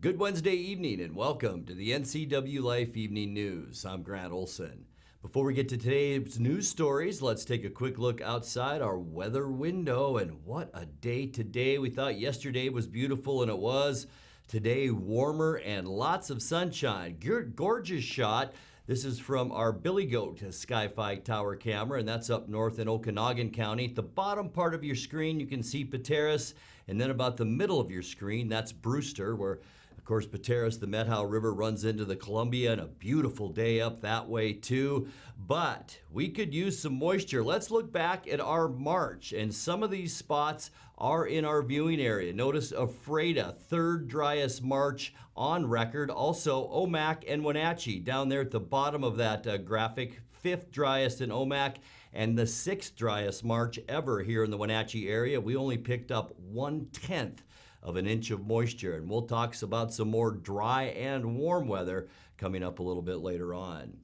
Good Wednesday evening and welcome to the NCWLIFE Evening News. I'm Grant Olson. Before we get to today's news stories, let's take a quick look outside our weather window. And what a day today. We thought yesterday was beautiful and it was. Today warmer and lots of sunshine. Gorgeous shot. This is from our Billy Goat Sky-Fi Tower camera, and that's up north in Okanagan County. At the bottom part of your screen, you can see Pateros, and then about the middle of your screen, that's Brewster, where, of course, Pateros, the Methow River, runs into the Columbia, and a beautiful day up that way, too. But we could use some moisture. Let's look back at our March, and some of these spots are in our viewing area. Notice Ephrata, third driest March on record. Also, Omak and Wenatchee down there at the bottom of that graphic, fifth driest in Omak and the sixth driest March ever here in the Wenatchee area. We only picked up 1/10 of an inch of moisture, and we'll talk about some more dry and warm weather coming up a little bit later on.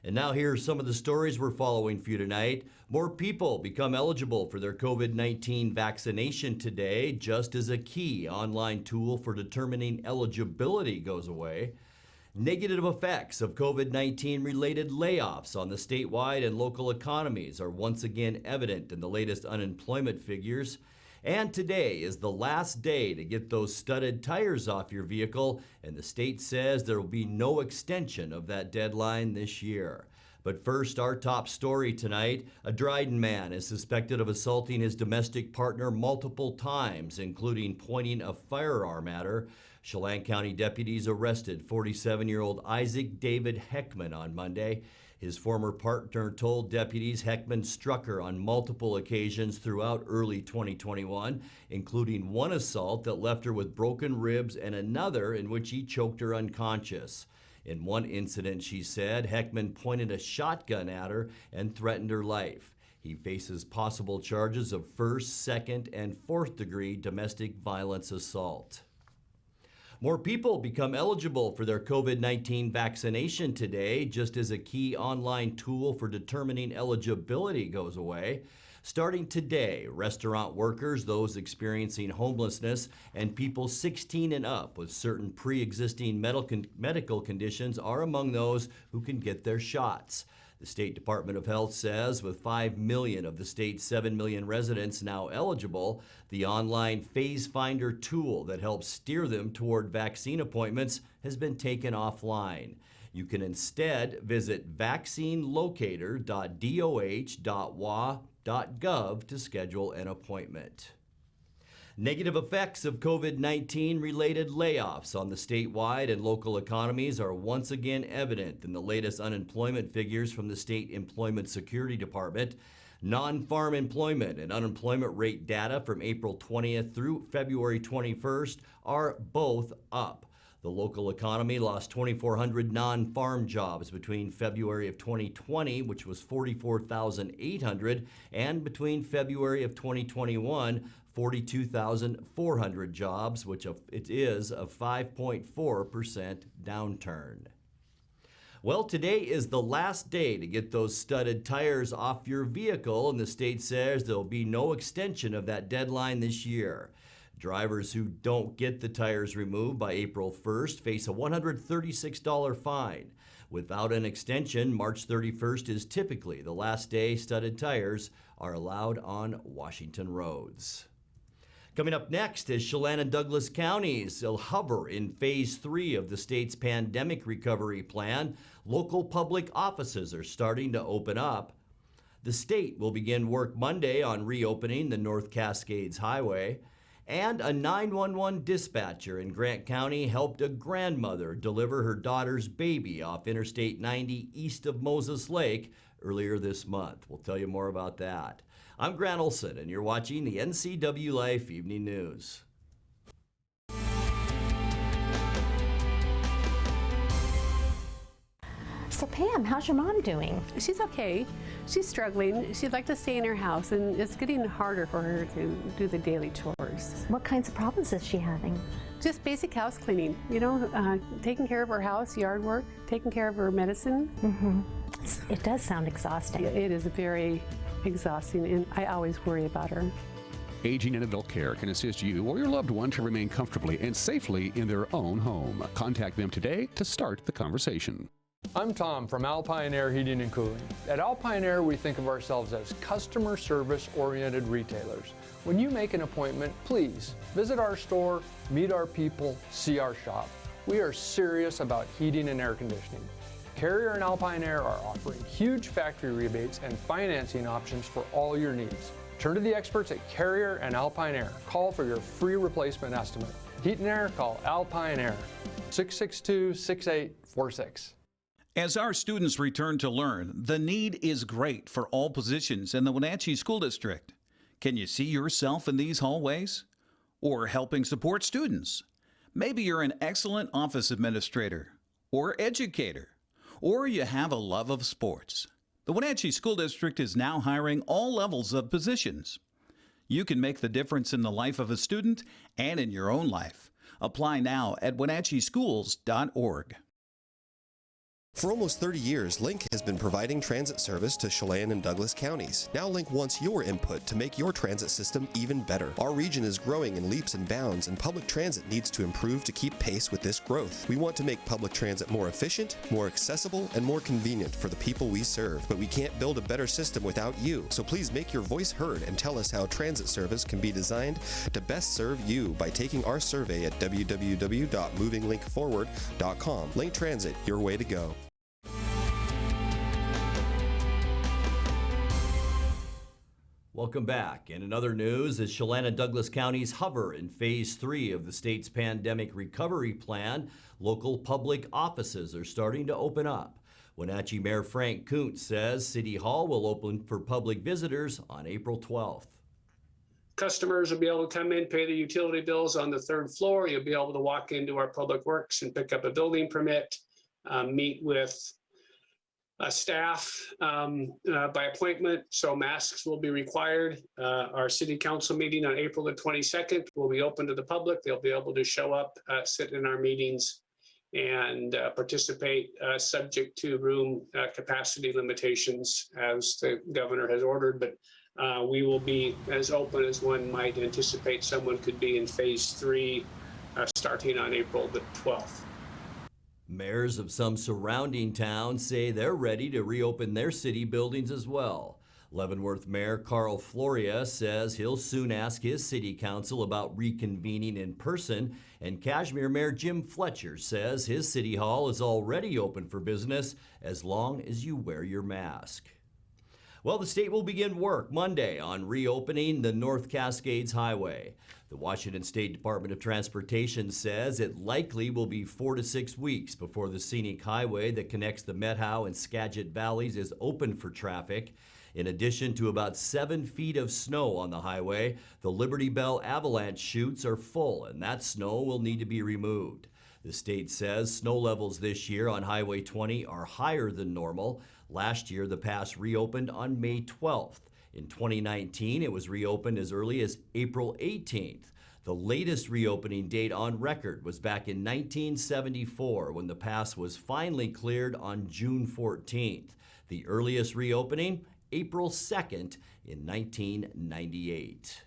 And now here are some of the stories we're following for you tonight. More people become eligible for their COVID-19 vaccination today, just as a key online tool for determining eligibility goes away. Negative effects of COVID-19 related layoffs on the statewide and local economies are once again evident in the latest unemployment figures. And today is the last day to get those studded tires off your vehicle, and the state says there will be no extension of that deadline this year. But first, our top story tonight, a Dryden man is suspected of assaulting his domestic partner multiple times, including pointing a firearm at her. Chelan County deputies arrested 47-year-old Isaac David Heckman on Monday. His former partner told deputies Heckman struck her on multiple occasions throughout early 2021, including one assault that left her with broken ribs and another in which he choked her unconscious. In one incident, she said, Heckman pointed a shotgun at her and threatened her life. He faces possible charges of first, second, and fourth degree domestic violence assault. More people become eligible for their COVID-19 vaccination today, just as a key online tool for determining eligibility goes away. Starting today, restaurant workers, those experiencing homelessness, and people 16 and up with certain pre-existing medical conditions are among those who can get their shots. The State Department of Health says with 5 million of the state's 7 million residents now eligible, the online Phase Finder tool that helps steer them toward vaccine appointments has been taken offline. You can instead visit vaccinelocator.doh.wa.gov to schedule an appointment. Negative effects of COVID-19 related layoffs on the statewide and local economies are once again evident in the latest unemployment figures from the State Employment Security Department. Non-farm employment and unemployment rate data from April 20th through February 21st are both up. The local economy lost 2,400 non-farm jobs between February of 2020, which was 44,800, and between February of 2021, 42,400 jobs, which it is a 5.4% downturn. Well, today is the last day to get those studded tires off your vehicle, and the state says there'll be no extension of that deadline this year. Drivers who don't get the tires removed by April 1st face a $136 fine. Without an extension, March 31st is typically the last day studded tires are allowed on Washington roads. Coming up next is Chelan and Douglas counties. They'll hover in Phase 3 of the state's pandemic recovery plan. Local public offices are starting to open up. The state will begin work Monday on reopening the North Cascades Highway. And a 911 dispatcher in Grant County helped a grandmother deliver her daughter's baby off Interstate 90 east of Moses Lake earlier this month. We'll tell you more about that. I'm Grant Olson, and you're watching the NCWLIFE Evening News. So Pam, how's your mom doing? She's okay. She's struggling. She'd like to stay in her house, and it's getting harder for her to do the daily chores. What kinds of problems is she having? Just basic house cleaning, you know, taking care of her house, yard work, taking care of her medicine. Mm-hmm. It does sound exhausting. It is very exhausting, and I always worry about her. Aging and Adult Care can assist you or your loved one to remain comfortably and safely in their own home. Contact them today to start the conversation. I'm Tom from Alpine Air Heating and Cooling. At Alpine Air, we think of ourselves as customer service-oriented retailers. When you make an appointment, please visit our store, meet our people, see our shop. We are serious about heating and air conditioning. Carrier and Alpine Air are offering huge factory rebates and financing options for all your needs. Turn to the experts at Carrier and Alpine Air. Call for your free replacement estimate. Heat and air, call Alpine Air, 662-6846. As our students return to learn, the need is great for all positions in the Wenatchee School District. Can you see yourself in these hallways? Or helping support students? Maybe you're an excellent office administrator or educator, or you have a love of sports. The Wenatchee School District is now hiring all levels of positions. You can make the difference in the life of a student and in your own life. Apply now at wenatcheeschools.org. For almost 30 years, Link has been providing transit service to Chelan and Douglas counties. Now Link wants your input to make your transit system even better. Our region is growing in leaps and bounds, and public transit needs to improve to keep pace with this growth. We want to make public transit more efficient, more accessible, and more convenient for the people we serve. But we can't build a better system without you. So please make your voice heard and tell us how transit service can be designed to best serve you by taking our survey at www.movinglinkforward.com. Link Transit, your way to go. Welcome back. And in other news, as Chelan and Douglas counties hover in Phase 3 of the state's pandemic recovery plan, local public offices are starting to open up. Wenatchee Mayor Frank Kuntz says City Hall will open for public visitors on April 12th. Customers will be able to come in, pay the utility bills on the third floor. You'll be able to walk into our public works and pick up a building permit, meet with staff by appointment, so masks will be required. Our city council meeting on April the 22nd will be open to the public. They'll be able to show up, sit in our meetings, and participate subject to room capacity limitations as the governor has ordered. But we will be as open as one might anticipate someone could be in Phase 3 starting on April the 12th. Mayors of some surrounding towns say they're ready to reopen their city buildings as well. Leavenworth Mayor Carl Floria says he'll soon ask his city council about reconvening in person, and Kashmir Mayor Jim Fletcher says his city hall is already open for business as long as you wear your mask. Well, the state will begin work Monday on reopening the North Cascades Highway. The Washington State Department of Transportation says it likely will be 4 to 6 weeks before the scenic highway that connects the Methow and Skagit valleys is open for traffic. In addition to about 7 feet of snow on the highway, the Liberty Bell avalanche chutes are full, and that snow will need to be removed. The state says snow levels this year on Highway 20 are higher than normal. Last year, the pass reopened on May 12th. In 2019, it was reopened as early as April 18th. The latest reopening date on record was back in 1974 when the pass was finally cleared on June 14th. The earliest reopening, April 2nd in 1998.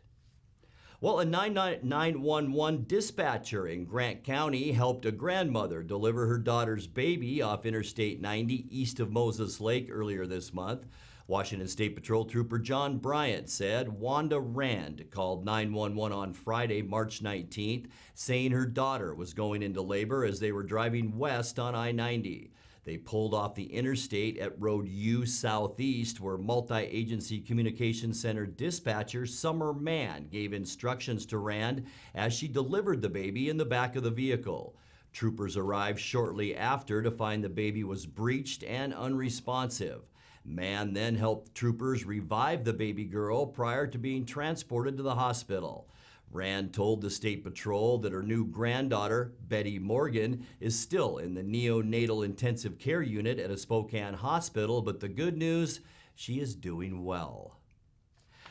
Well, a 911 dispatcher in Grant County helped a grandmother deliver her daughter's baby off Interstate 90 east of Moses Lake earlier this month. Washington State Patrol Trooper John Bryant said Wanda Rand called 911 on Friday, March 19th, saying her daughter was going into labor as they were driving west on I-90. They pulled off the interstate at Road U Southeast, where Multi-Agency Communications Center dispatcher Summer Mann gave instructions to Rand as she delivered the baby in the back of the vehicle. Troopers arrived shortly after to find the baby was breached and unresponsive. Mann then helped troopers revive the baby girl prior to being transported to the hospital. Rand told the State Patrol that her new granddaughter, Betty Morgan, is still in the neonatal intensive care unit at a Spokane hospital, but the good news, she is doing well.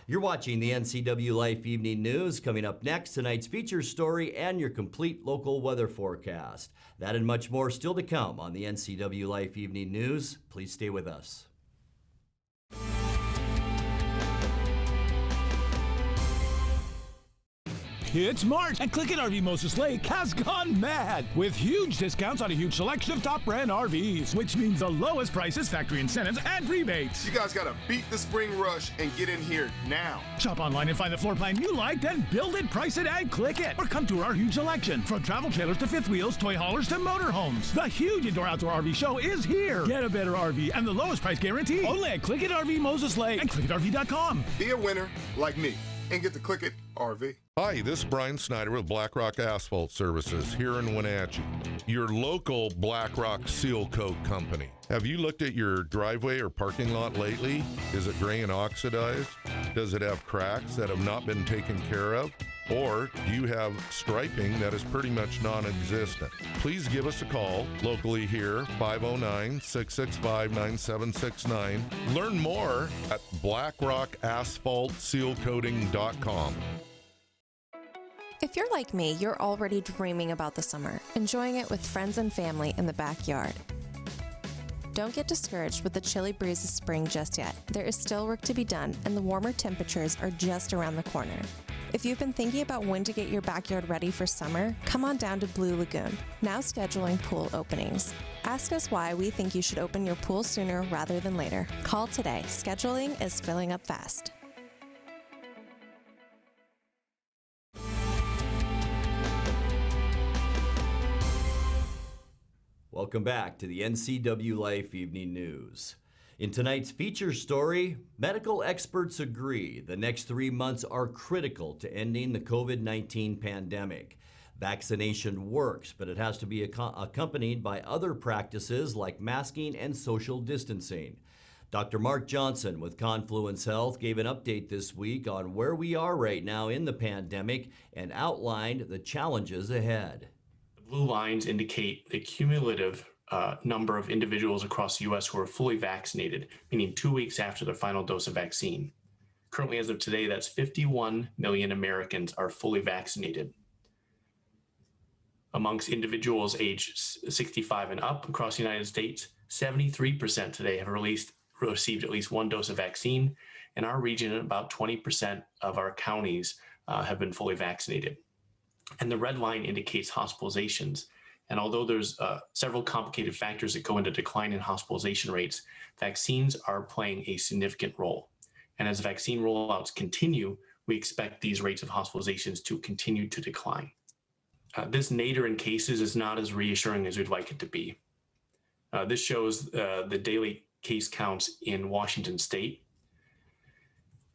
You're watching the NCWLIFE Evening News. Coming up next, tonight's feature story and your complete local weather forecast. That and much more still to come on the NCWLIFE Evening News. Please stay with us. It's March, and Click It RV Moses Lake has gone mad with huge discounts on a huge selection of top brand RVs, which means the lowest prices, factory incentives, and rebates. You guys gotta beat the spring rush and get in here now. Shop online and find the floor plan you like, then build it, price it, and click it. Or come to our huge selection, from travel trailers to fifth wheels, toy haulers to motorhomes. The huge indoor-outdoor RV show is here. Get a better RV and the lowest price guarantee only at Click It RV Moses Lake and ClickItRV.com. Be a winner like me and get to Click It RV. Hi, this is Brian Snyder with BlackRock Asphalt Services here in Wenatchee, your local BlackRock seal coat company. Have you looked at your driveway or parking lot lately? Is it gray and oxidized? Does it have cracks that have not been taken care of? Or do you have striping that is pretty much non-existent? Please give us a call locally here, 509-665-9769. Learn more at BlackRockAsphaltSealCoating.com. If you're like me, you're already dreaming about the summer, enjoying it with friends and family in the backyard. Don't get discouraged with the chilly breeze of spring just yet. There is still work to be done, and the warmer temperatures are just around the corner. If you've been thinking about when to get your backyard ready for summer, come on down to Blue Lagoon, now scheduling pool openings. Ask us why we think you should open your pool sooner rather than later. Call today. Scheduling is filling up fast. Welcome back to the NCWLIFE Evening News. In tonight's feature story, medical experts agree the next 3 months are critical to ending the COVID-19 pandemic. Vaccination works, but it has to be accompanied by other practices like masking and social distancing. Dr. Mark Johnson with Confluence Health gave an update this week on where we are right now in the pandemic and outlined the challenges ahead. Blue lines indicate the cumulative number of individuals across the U.S. who are fully vaccinated, meaning 2 weeks after their final dose of vaccine. Currently, as of today, that's 51 million Americans are fully vaccinated. Amongst individuals aged 65 and up across the United States, 73% today have received at least one dose of vaccine. In our region, about 20% of our counties have been fully vaccinated. And the red line indicates hospitalizations. And although there's several complicated factors that go into decline in hospitalization rates, vaccines are playing a significant role. And as vaccine rollouts continue, we expect these rates of hospitalizations to continue to decline. This nadir in cases is not as reassuring as we'd like it to be. This shows the daily case counts in Washington State.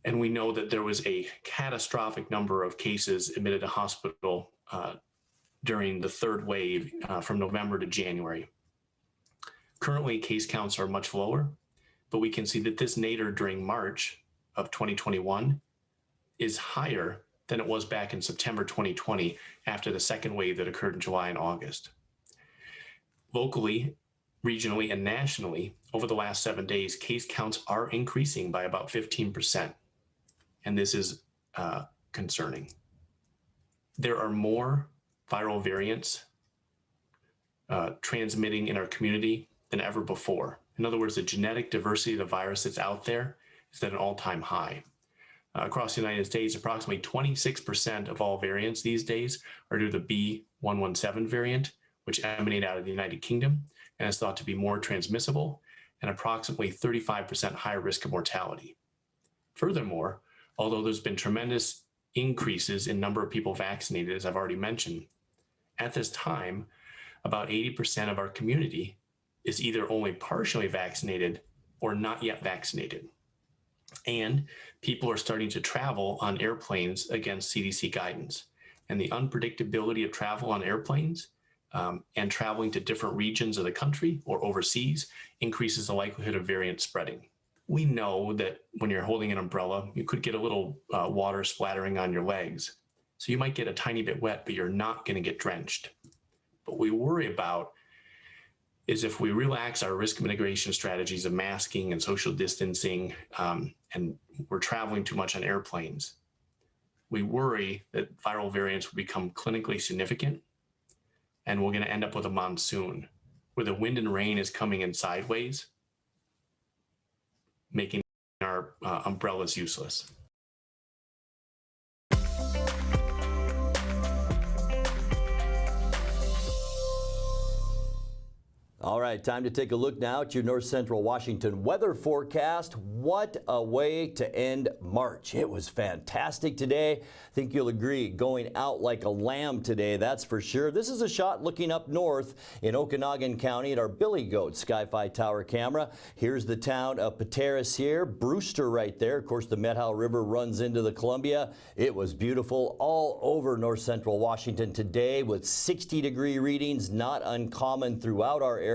And we know that there was a catastrophic number of cases admitted to hospital during the third wave from November to January. Currently, case counts are much lower, but we can see that this nadir during March of 2021 is higher than it was back in September 2020 after the second wave that occurred in July and August. Locally, regionally, and nationally, over the last 7 days, case counts are increasing by about 15%. And this is concerning. There are more viral variants transmitting in our community than ever before. In other words, the genetic diversity of the virus that's out there is at an all-time high. Across the United States, approximately 26% of all variants these days are due to the B117 variant, which emanated out of the United Kingdom and is thought to be more transmissible and approximately 35% higher risk of mortality. Furthermore, although there's been tremendous increases in number of people vaccinated, as I've already mentioned, at this time, about 80% of our community is either only partially vaccinated or not yet vaccinated. And people are starting to travel on airplanes against CDC guidance. And the unpredictability of travel on airplanes and traveling to different regions of the country or overseas increases the likelihood of variant spreading. We know that when you're holding an umbrella, you could get a little water splattering on your legs. So you might get a tiny bit wet, but you're not going to get drenched. What we worry about is if we relax our risk mitigation strategies of masking and social distancing, and we're traveling too much on airplanes, we worry that viral variants will become clinically significant, and we're going to end up with a monsoon where the wind and rain is coming in sideways, making our umbrellas useless. All right, time to take a look now at your North Central Washington weather forecast. What a way to end March. It was fantastic today. I think you'll agree, going out like a lamb today, that's for sure. This is a shot looking up north in Okanagan County at our Billy Goat Sky-Fi Tower camera. Here's the town of Pateros here, Brewster right there. Of course, the Methow River runs into the Columbia. It was beautiful all over North Central Washington today with 60-degree readings, not uncommon throughout our area.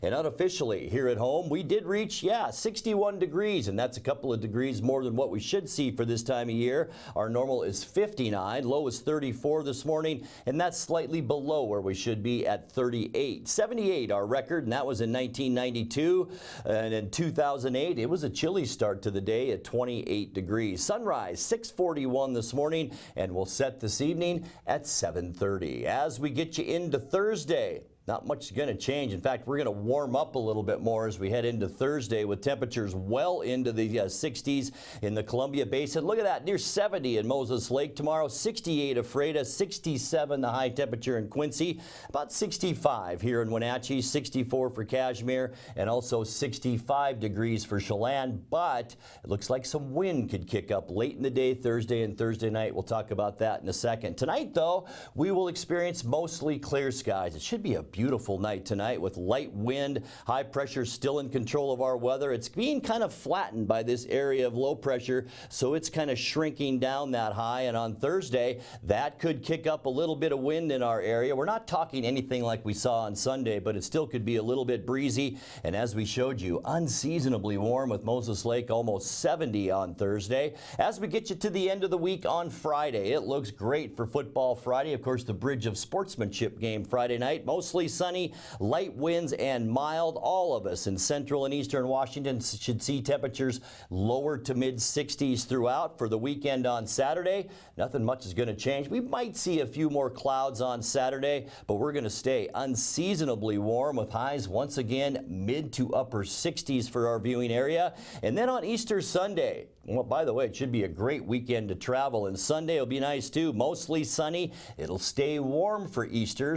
And unofficially here at home, we did reach, 61 degrees, and that's a couple of degrees more than what we should see for this time of year. Our normal is 59, low is 34 this morning, and that's slightly below where we should be at 38. 78 our record, and that was in 1992. And in 2008, it was a chilly start to the day at 28 degrees. Sunrise 6:41 this morning, and we'll set this evening at 7:30. As we get you into Thursday, not much is going to change. In fact, we're going to warm up a little bit more as we head into Thursday with temperatures well into the 60s in the Columbia Basin. Look at that, near 70 in Moses Lake tomorrow, 68 at Freda, 67 the high temperature in Quincy, about 65 here in Wenatchee, 64 for Cashmere, and also 65 degrees for Chelan. But it looks like some wind could kick up late in the day, Thursday and Thursday night. We'll talk about that in a second. Tonight, though, we will experience mostly clear skies. It should be a beautiful night tonight with light wind, high pressure still in control of our weather. It's being kind of flattened by this area of low pressure, so it's kind of shrinking down that high. And on Thursday, that could kick up a little bit of wind in our area. We're not talking anything like we saw on Sunday, but it still could be a little bit breezy. And as we showed you, unseasonably warm with Moses Lake almost 70 on Thursday. As we get you to the end of the week on Friday, it looks great for Football Friday. Of course, the Bridge of Sportsmanship game Friday night, mostly sunny, light winds and mild. All of us in central and eastern Washington should see temperatures lower to mid 60s throughout. For the weekend on Saturday, nothing much is going to change. We might see a few more clouds on Saturday, but we're going to stay unseasonably warm with highs once again mid to upper 60s for our viewing area. And then on Easter Sunday, well, by the way, it should be a great weekend to travel, and Sunday will be nice too. Mostly sunny. It'll stay warm for Easter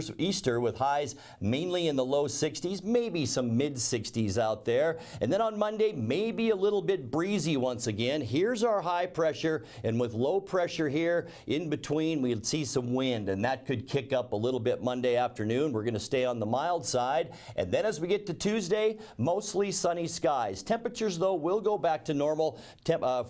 with highs mainly in the low 60s, maybe some mid 60s out there. And then on Monday, maybe a little bit breezy once again. Here's our high pressure, and with low pressure here in between, we'll see some wind, and that could kick up a little bit Monday afternoon. We're going to stay on the mild side. And then as we get to Tuesday, mostly sunny skies. Temperatures, though, will go back to normal.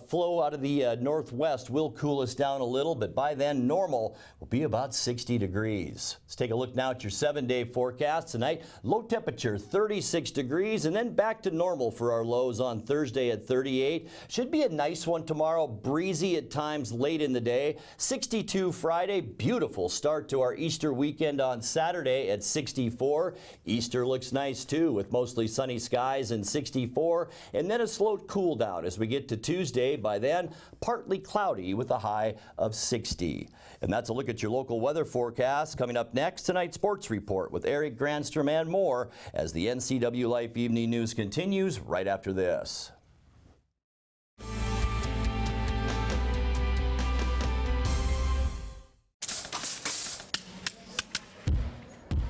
Flow out of the northwest will cool us down a little, but by then normal will be about 60 degrees. Let's take a look now at your 7-day forecast tonight. Low temperature 36 degrees, and then back to normal for our lows on Thursday at 38. Should be a nice one tomorrow, breezy at times late in the day. 62 Friday, beautiful start to our Easter weekend on Saturday at 64. Easter looks nice too with mostly sunny skies and 64, and then a slow cool down as we get to Tuesday. By then, partly cloudy with a high of 60. And that's a look at your local weather forecast. Coming up next, tonight's sports report with Eric Granstrom and more as the NCWLIFE Evening News continues right after this.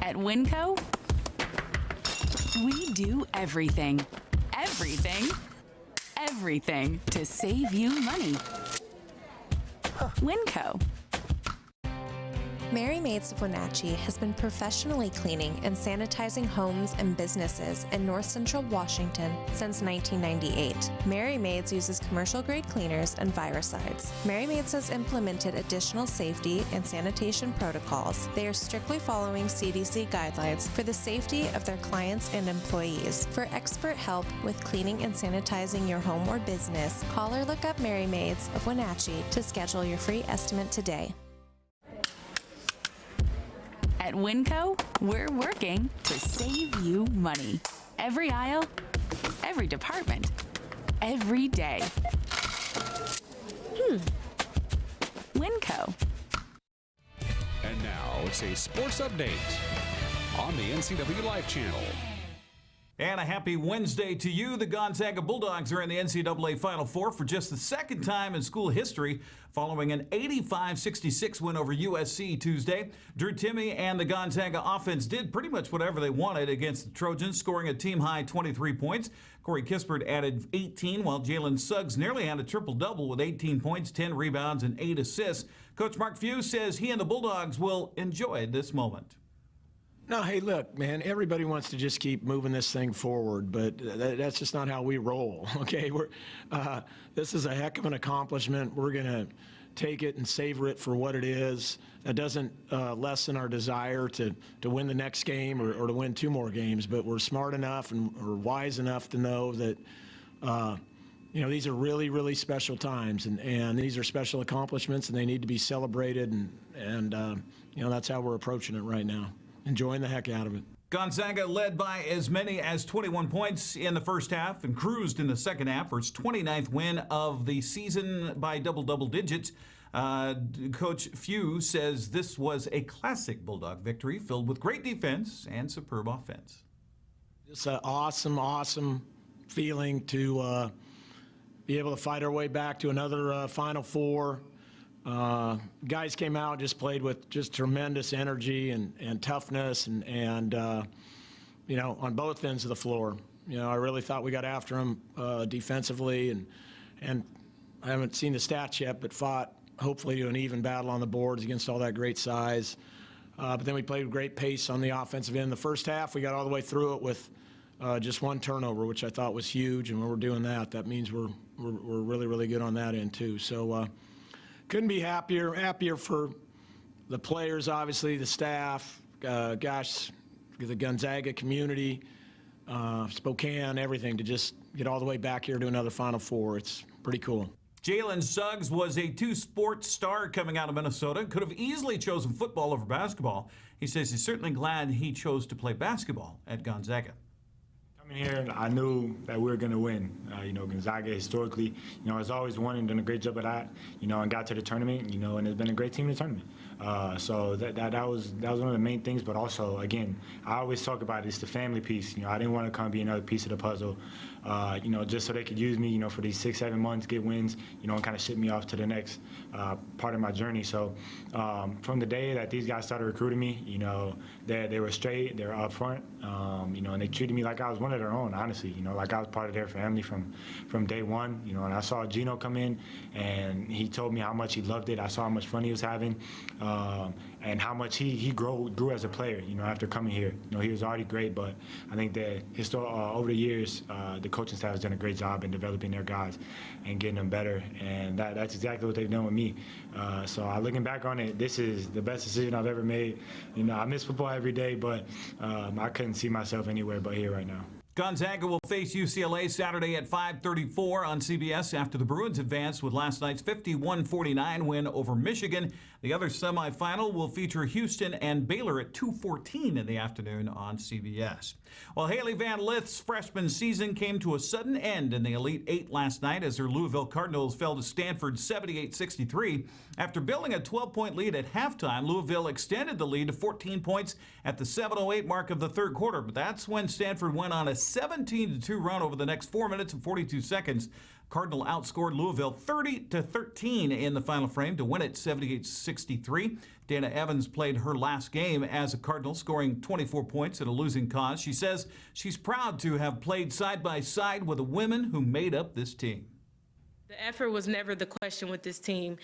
At Ncaa, we do everything to save you money. Ncaa. Mary Maids of Wenatchee has been professionally cleaning and sanitizing homes and businesses in North Central Washington since 1998. Mary Maids uses commercial-grade cleaners and viricides. Mary Maids has implemented additional safety and sanitation protocols. They are strictly following CDC guidelines for the safety of their clients and employees. For expert help with cleaning and sanitizing your home or business, call or look up Mary Maids of Wenatchee to schedule your free estimate today. At Ncaa, we're working to save you money. Every aisle, every department, every day. Ncaa. And now it's a sports update on the NCWLIFE channel. And a happy Wednesday to you. The Gonzaga Bulldogs are in the NCAA Final Four for just the second time in school history, following an 85-66 win over USC Tuesday. Drew Timme and the Gonzaga offense did pretty much whatever they wanted against the Trojans, scoring a team-high 23 points. Corey Kispert added 18, while Jalen Suggs nearly had a triple-double with 18 points, 10 rebounds, and 8 assists. Coach Mark Few says he and the Bulldogs will enjoy this moment. No, hey, look, man, everybody wants to just keep moving this thing forward, but that's just not how we roll, okay? This is a heck of an accomplishment. We're going to take it and savor it for what it is. That doesn't lessen our desire to win the next game or to win 2 more games, but we're smart enough and we're wise enough to know that, these are really, really special times, and these are special accomplishments, and they need to be celebrated, and that's how we're approaching it right now. Enjoying the heck out of it. Gonzaga led by as many as 21 points in the first half and cruised in the second half for its 29th win of the season by double digits. Coach Few says this was a classic Bulldog victory filled with great defense and superb offense. It's an awesome feeling to be able to fight our way back to another Final Four. Guys came out, just played with just tremendous energy and toughness and on both ends of the floor. I really thought we got after them defensively, and I haven't seen the stats yet, but fought hopefully to an even battle on the boards against all that great size. But then we played with great pace on the offensive end. The first half, we got all the way through it with just 1 turnover, which I thought was huge, and when we're doing that, that means we're really, really good on that end too. So couldn't be happier for the players, obviously, the staff, the Gonzaga community, Spokane, everything, to just get all the way back here to another Final Four. It's pretty cool. Jalen Suggs was a 2-sport star coming out of Minnesota. Could have easily chosen football over basketball. He says he's certainly glad he chose to play basketball at Gonzaga. Coming here, I knew that we were going to win. Gonzaga historically, has always won and done a great job at that, and got to the tournament, and it's been a great team in the tournament. So that was one of the main things, but also, again, I always talk about it's the family piece. I didn't want to come be another piece of the puzzle, just so they could use me, for these 6-7 months, get wins, and kind of ship me off to the next part of my journey. So from the day that these guys started recruiting me, they were straight, they were up front, and they treated me like I was one of their own, honestly, like I was part of their family from day one, and I saw Gino come in, and he told me how much he loved it. I saw how much fun he was having, and how much he grew as a player, after coming here. He was already great, but I think that over the years, the coaching staff has done a great job in developing their guys and getting them better, and that's exactly what they've done with me. So looking back on it, this is the best decision I've ever made. I miss football every day, but I couldn't see myself anywhere but here right now. Gonzaga will face UCLA Saturday at 5:34 on CBS after the Bruins advanced with last night's 51-49 win over Michigan. The other semifinal will feature Houston and Baylor at 2:14 in the afternoon on CBS. Well, Haley Van Lith's freshman season came to a sudden end in the Elite Eight last night as her Louisville Cardinals fell to Stanford 78-63. After building a 12-point lead at halftime, Louisville extended the lead to 14 points at the 7:08 mark of the third quarter, but that's when Stanford went on a 17-2 run over the next 4 minutes and 42 seconds. Cardinal outscored Louisville 30-13 in the final frame to win it 78-63. Dana Evans played her last game as a Cardinal, scoring 24 points at a losing cause. She says she's proud to have played side by side with the women who made up this team. The effort was never the question with this team.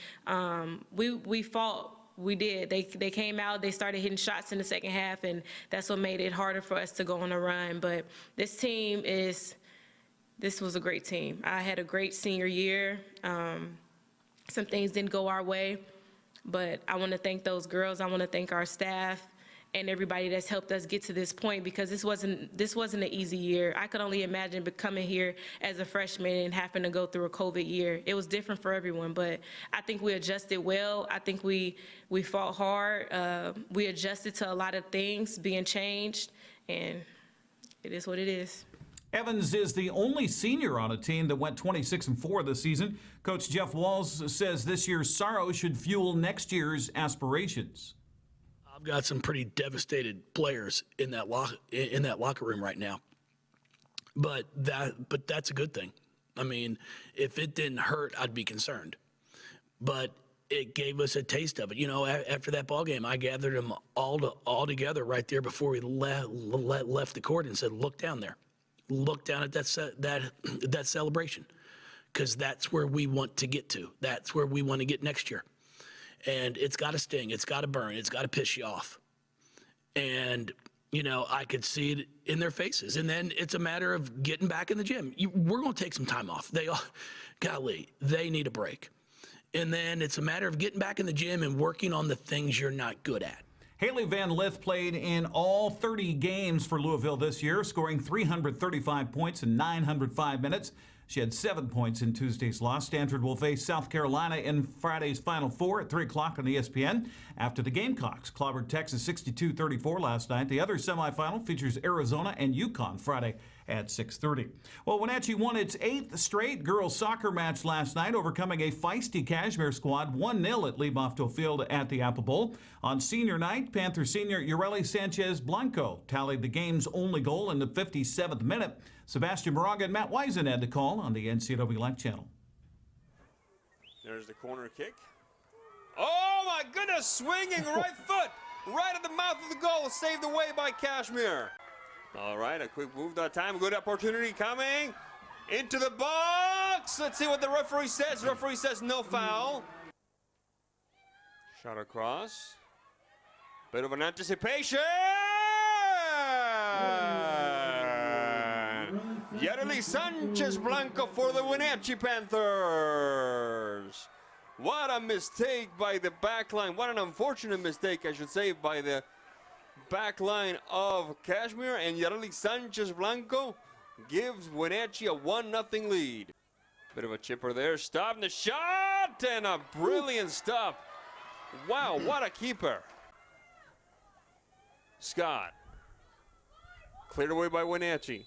We fought. We did. They came out, they started hitting shots in the second half, and that's what made it harder for us to go on a run. But this was a great team. I had a great senior year. Some things didn't go our way, but I want to thank those girls. I want to thank our staff and everybody that's helped us get to this point, because this wasn't an easy year. I could only imagine coming here as a freshman and having to go through a COVID year. It was different for everyone, but I think we adjusted well. I think we fought hard. We adjusted to a lot of things being changed, and it is what it is. Evans is the only senior on a team that went 26-4 this season. Coach Jeff Walls says this year's sorrow should fuel next year's aspirations. I've got some pretty devastated players in that locker room right now. But that's a good thing. I mean, if it didn't hurt, I'd be concerned. But it gave us a taste of it. You know, after that ball game, I gathered them all together right there before we left the court and said, "Look down there, look down at that celebration, because that's where we want to get to. That's where we want to get next year, and it's got to sting, it's got to burn, it's got to piss you off." And you know, I could see it in their faces. And then it's a matter of getting back in the gym. We're going to take some time off. They need a break. And then it's a matter of getting back in the gym and working on the things you're not good at. Haley Van Lith played in all 30 games for Louisville this year, scoring 335 points in 905 minutes. She had 7 points in Tuesday's loss. Stanford will face South Carolina in Friday's Final Four at 3 o'clock on ESPN. After the Gamecocks clobbered Texas 62-34 last night, the other semifinal features Arizona and UConn Friday at 6:30. Well, Wenatchee won its 8th straight girls soccer match last night, overcoming a feisty Kashmir squad 1-0 at Lee-Bofto Field at the Apple Bowl. On senior night, Panther senior Ureli Sanchez Blanco tallied the game's only goal in the 57th minute. Sebastian Moraga and Matt Wiesen had the call on the NCWLIFE channel. There's the corner kick. Oh my goodness, swinging right foot, right at the mouth of the goal, saved away by Kashmir. All right, a quick move that time, good opportunity coming into the box. Let's see what the referee says. The referee says no foul. Shot across. Bit of an anticipation. Yareli Sanchez Blanco for the Wenatchee Panthers. What a mistake by the back line. What an unfortunate mistake, I should say, by the back line of Kashmir. And Yareli Sanchez Blanco gives Wenatchee a 1-0 lead. Bit of a chipper there. Stopping the shot and a brilliant stop. Wow, what a keeper. Scott. Cleared away by Wenatchee.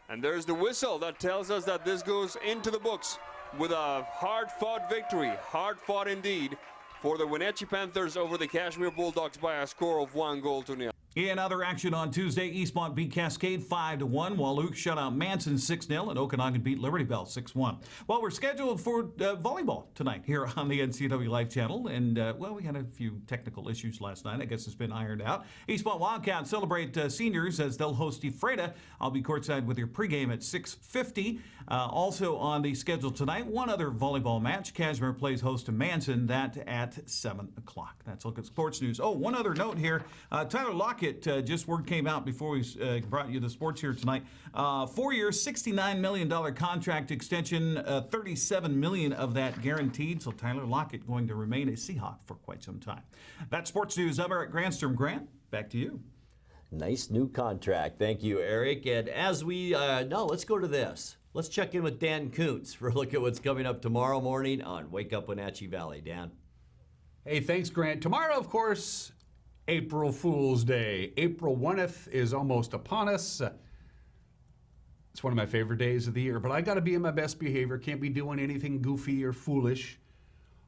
And there's the whistle that tells us that this goes into the books with a hard-fought victory, hard-fought indeed, for the Wenatchee Panthers over the Kashmir Bulldogs by a score of 1-0. In other action on Tuesday, Eastmont beat Cascade 5-1, while Luke shut out Manson 6-0, and Okanagan beat Liberty Bell 6-1. Well, we're scheduled for volleyball tonight here on the NCWLIFE channel, and well, we had a few technical issues last night. I guess it's been ironed out. Eastmont Wildcats celebrate seniors as they'll host Ephrata. I'll be courtside with your pregame at 6:50. Also on the schedule tonight, one other volleyball match. Kashmir plays host to Manson, that at 7 o'clock. That's a look at sports news. Oh, one other note here. Tyler Lockett, just word came out before we brought you the sports here tonight. 4-year, $69 million contract extension, $37 million of that guaranteed. So Tyler Lockett going to remain a Seahawk for quite some time. That's sports news. I'm Eric Granstrom. Grant, back to you. Nice new contract. Thank you, Eric. And as we, let's go to this. Let's check in with Dan Kuntz for a look at what's coming up tomorrow morning on Wake Up Wenatchee Valley. Dan. Hey, thanks, Grant. Tomorrow, of course, April Fool's Day. April 1st is almost upon us. It's one of my favorite days of the year, but I got to be in my best behavior. Can't be doing anything goofy or foolish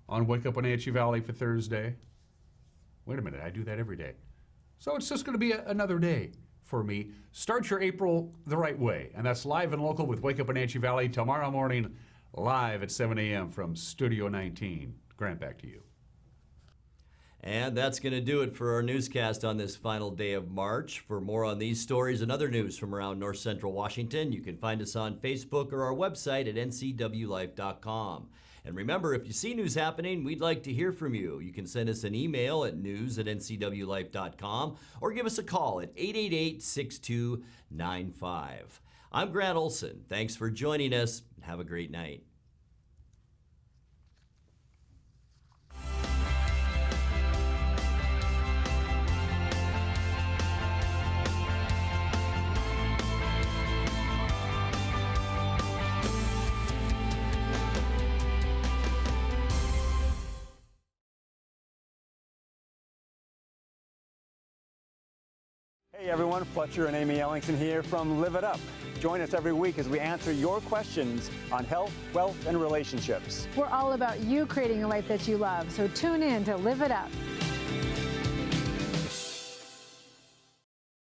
on Wake Up Wenatchee Valley for Thursday. Wait a minute, I do that every day. So it's just going to be another day for me. Start your April the right way, and that's live and local with Wake Up Wenatchee Valley tomorrow morning, live at 7 a.m. from Studio 19. Grant, back to you. And that's going to do it for our newscast on this final day of March. For more on these stories and other news from around North Central Washington, you can find us on Facebook or our website at ncwlife.com. And remember, if you see news happening, we'd like to hear from you. You can send us an email at news@ncwlife.com or give us a call at 888-6295. I'm Grant Olson. Thanks for joining us. Have a great night. Hey everyone, Fletcher and Amy Ellingson here from Live It Up. Join us every week as we answer your questions on health, wealth, and relationships. We're all about you creating a life that you love, so tune in to Live It Up.